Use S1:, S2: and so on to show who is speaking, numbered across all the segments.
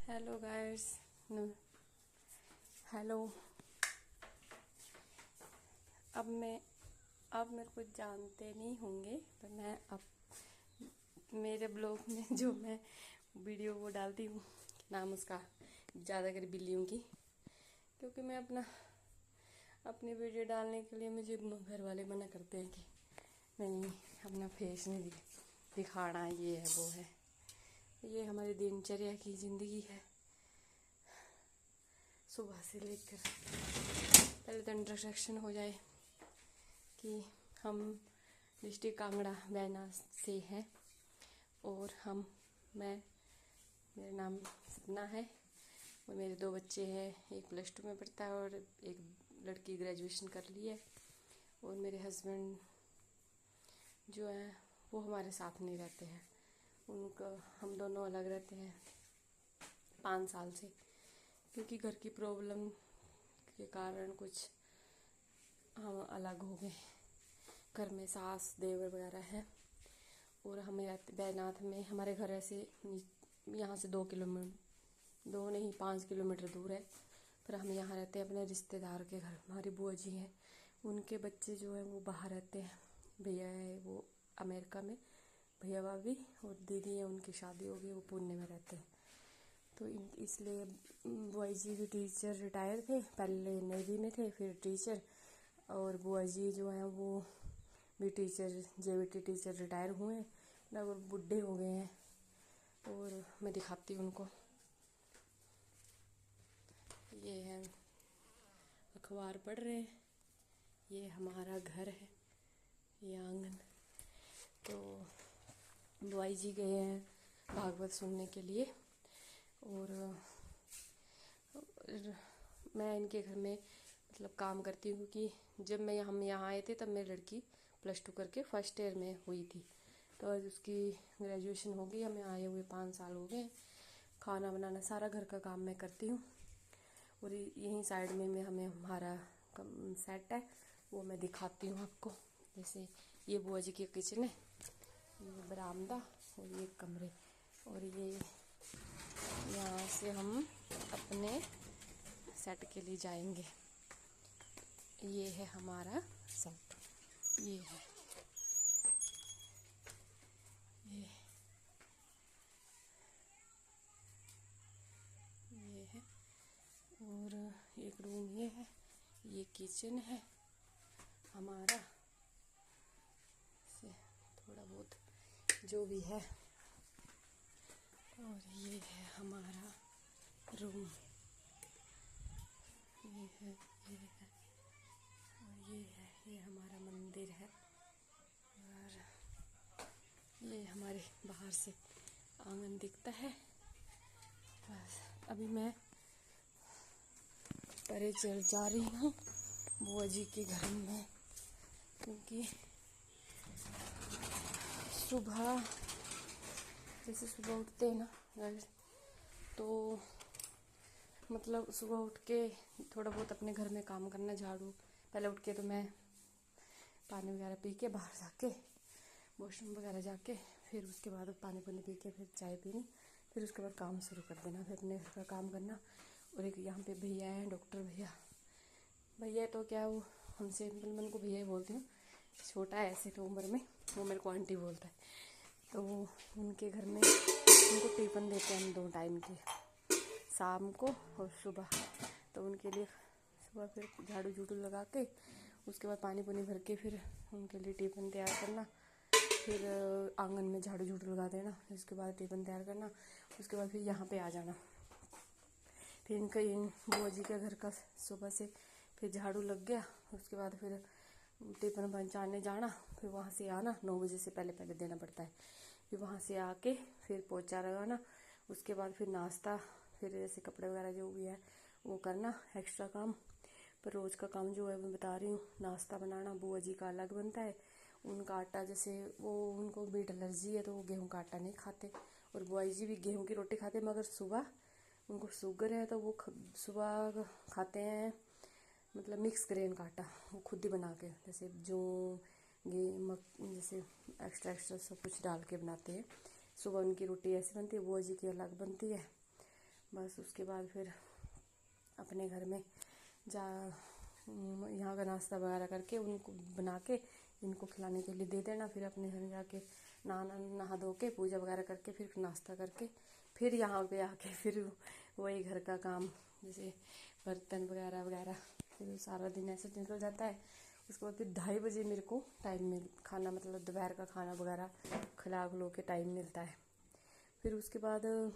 S1: Hello guys. Hello. अब मेरे को जानते नहीं होंगे, पर मैं अब मेरे ब्लॉग में जो मैं वीडियो वो डालती हूँ, नाम उसका ज़्यादातर बिल्लियों की, क्योंकि मैं अपनी वीडियो डालने के लिए मुझे घर वाले मना करते हैं कि नहीं, अपना फेस नहीं दिखाना, ये है वो है। ये हमारी दिनचर्या की ज़िंदगी है। सुबह से लेकर पहले तो इंट्रोडक्शन हो जाए कि हम डिस्ट्रिक्ट कांगड़ा बैना से हैं और मेरा नाम सपना है और मेरे 2 बच्चे हैं। एक +2 में पढ़ता है और एक लड़की ग्रेजुएशन कर ली है। और मेरे हस्बैंड जो है वो हमारे साथ नहीं रहते हैं, हम दोनों अलग रहते हैं 5 साल से, क्योंकि घर की प्रॉब्लम के कारण कुछ हम अलग हो गए। घर में सास देवर वगैरह हैं और हमें बैनाथ में, हमारे घर ऐसे यहाँ से 2 किलोमीटर, 2 नहीं 5 किलोमीटर दूर है, पर हम यहाँ रहते हैं अपने रिश्तेदार के घर। हमारी बुआ जी हैं, उनके बच्चे जो हैं वो बाहर रहते हैं। भैया है वो अमेरिका में, भैया भाभी, और दीदी है उनकी शादी हो गई, वो पुणे में रहते हैं। तो इसलिए बुआ जी भी टीचर रिटायर थे, पहले नेवी में थे फिर टीचर, और बुआ जी जो हैं वो भी टीचर, जेबीटी टीचर रिटायर हुए हैं, लगभग बूढ़े हो गए हैं। और मैं दिखाती हूँ उनको। ये है, अखबार पढ़ रहे हैं। ये हमारा घर है, ये आंगन। तो बुआ जी गए हैं भागवत सुनने के लिए और मैं इनके घर में मतलब काम करती हूँ कि जब हम यहाँ आए थे तब मेरी लड़की +2 करके फर्स्ट ईयर में हुई थी, तो आज उसकी ग्रेजुएशन हो गई। हमें आए हुए 5 साल हो गए। खाना बनाना सारा घर का काम मैं करती हूँ और यहीं साइड में हमारा सेट है, वो मैं दिखाती हूँ आपको। जैसे ये बुआ जी की किचन है, ये बरामदा और ये कमरे, और ये यहाँ से हम अपने सेट के लिए जाएंगे। ये है हमारा सेट, ये है ये है। और एक रूम ये है, ये किचन है हमारा, से थोड़ा बहुत जो भी है। और ये है हमारा रूम, ये है और ये हमारा मंदिर है। और ये हमारे बाहर से आंगन दिखता है। बस अभी मैं परे चल जा रही हूँ बुआ जी के घर में, क्योंकि सुबह जैसे सुबह उठते हैं ना गाइस, तो मतलब सुबह उठ के थोड़ा बहुत अपने घर में काम करना, झाड़ू। पहले उठ के तो मैं पानी वगैरह पी के बाहर जाके वॉशरूम वगैरह जाके, फिर उसके बाद पानी पी के फिर चाय पीनी, फिर उसके बाद काम शुरू कर देना, फिर अपने घर का काम करना। और एक यहाँ पे भैया हैं, डॉक्टर भैया तो क्या, वो हमसे मतलब मैं उनको भैया ही बोलती हूँ, छोटा है ऐसे तो उम्र में, वो मेरे को आंटी बोलता है। तो उनके घर में उनको टिफ़िन देते हैं हम 2 टाइम के, शाम को और सुबह। तो उनके लिए सुबह फिर झाड़ू झूड़ू लगा के उसके बाद पानी भर के फिर उनके लिए टिफ़िन तैयार करना, फिर आंगन में झाड़ू झूड़ू लगा देना, उसके बाद टिफ़िन तैयार करना, उसके बाद फिर यहाँ पे आ जाना। फिर इन बुआ जी के घर का सुबह से फिर झाड़ू लग गया, उसके बाद फिर टिफ़िन पहुँचाने जाना, फिर वहाँ से आना, 9 बजे से पहले देना पड़ता है। फिर वहाँ से आके फिर पोछा लगाना, उसके बाद फिर नाश्ता, फिर जैसे कपड़े वगैरह जो भी है वो करना, एक्स्ट्रा काम। पर रोज़ का काम जो है मैं बता रही हूँ, नाश्ता बनाना बुआ जी का अलग बनता है। उनका आटा जैसे वो, उनको व्हीट एलर्जी है तो वो गेहूँ का आटा नहीं खाते, और बुआ जी भी गेहूँ की रोटी खाते, मगर सुबह उनको शुगर है तो वो सुबह खाते हैं मतलब मिक्स ग्रेन का आटा, वो खुद ही बना के, जैसे जो जैसे एक्स्ट्रा सब कुछ डाल के बनाते हैं। सुबह उनकी रोटी ऐसी बनती है, बुआ जी की अलग बनती है। बस उसके बाद फिर अपने घर में जा यहाँ का नाश्ता वगैरह करके उनको बना के इनको खिलाने के लिए दे देना। फिर अपने घर जाके नहा धो के पूजा वगैरह करके फिर नाश्ता करके फिर यहाँ पे आके फिर वही घर का काम, जैसे बर्तन वगैरह वगैरह, फिर सारा दिन ऐसे निकल जाता है। उसके बाद फिर 2:30 बजे मेरे को टाइम मिल खाना मतलब दोपहर का खाना वगैरह खिला खिलो के टाइम मिलता है। फिर उसके बाद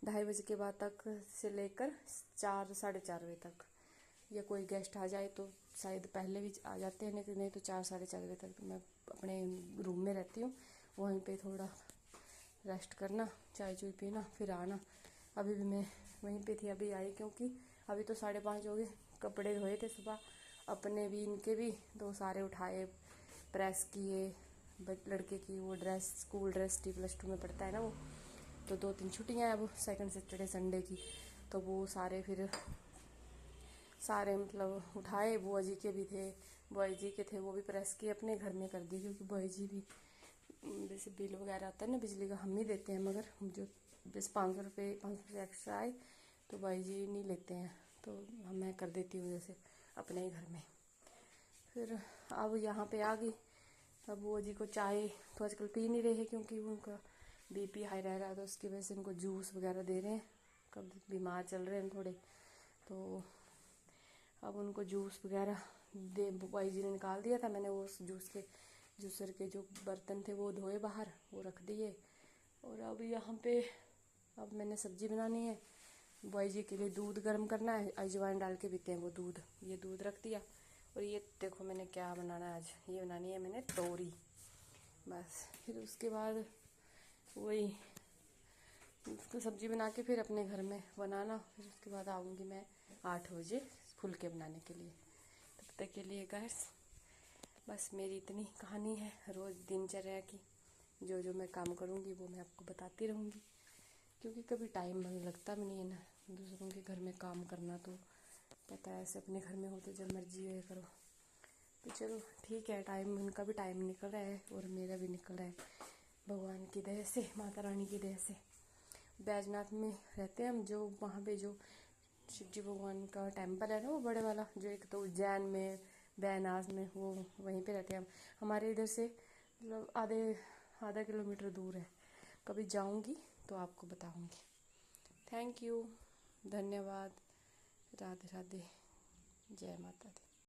S1: 2:30 बजे के बाद तक से लेकर 4 साढ़े 4 बजे तक, या कोई गेस्ट आ जाए तो शायद पहले भी आ जाते हैं, नहीं तो 4 साढ़े 4 बजे तक मैं अपने रूम में रहती हूँ। वहीं पे थोड़ा रेस्ट करना, चाय चूय पीना, फिर आना। अभी भी मैं वहीं पे थी, अभी आई क्योंकि अभी तो 5:30 हो गए। कपड़े धोए थे सुबह, अपने भी इनके भी, तो सारे उठाए, प्रेस किए। लड़के की वो ड्रेस, स्कूल ड्रेस T+2 में पड़ता है ना वो, तो 2-3 छुट्टियाँ हैं वो, सेकंड सैटरडे संडे की, तो वो सारे मतलब उठाए। बुआ जी के भी थे, बुआ जी के थे, वो भी प्रेस किए, अपने घर में कर दी। क्योंकि बुआ जी भी जैसे बिल वगैरह आता है ना बिजली का, हम ही देते हैं, मगर हम जो बस 500 से एक्स्ट्रा आए तो बुआ जी नहीं लेते हैं, तो मैं कर देती हूँ जैसे अपने ही घर में। फिर अब यहाँ पे आ गई। अब बुआ जी को चाय तो आजकल पी नहीं रहे हैं क्योंकि उनका BP हाई रह रहा है, तो उसकी वजह से इनको जूस वगैरह दे रहे हैं। कब बीमार चल रहे हैं थोड़े, तो अब उनको जूस वगैरह दे। बुआ जी ने निकाल दिया था, मैंने वो जूस के जूसर के जो बर्तन थे वो धोए बाहर, वो रख दिए। और अब यहाँ पे अब मैंने सब्जी बनानी है। बुआ जी के लिए दूध गर्म करना है, अजवाइन डाल के पीते हैं वो दूध, ये दूध रख दिया। और ये देखो मैंने क्या बनाना है आज, ये बनानी है मैंने तोरी। बस फिर उसके बाद वही उसको सब्जी बना के फिर अपने घर में बनाना। फिर उसके बाद आऊँगी मैं 8 बजे फुलके बनाने के लिए। तब तक के लिए गाइस बस मेरी इतनी कहानी है रोज़ दिनचर्या की। जो जो मैं काम करूँगी वो मैं आपको बताती रहूँगी, क्योंकि कभी टाइम लगता भी नहीं है ना दूसरों के घर में काम करना। तो पता है ऐसे अपने घर में हो तो जब मर्जी है करो। तो चलो ठीक है, टाइम उनका भी टाइम निकल रहा है और मेरा भी निकल रहा है, भगवान की दया से, माता रानी की दया से। बैजनाथ में रहते हैं हम, जो वहाँ पे जो शिव जी भगवान का टेम्पल है ना वो बड़े वाला, जो एक तो उज्जैन में बैनाज में, वो वहीं पे रहते हैं हम। हमारे इधर से मतलब आधा किलोमीटर दूर है। कभी जाऊंगी तो आपको बताऊंगी। थैंक यू, धन्यवाद, राधे राधे, जय माता दी।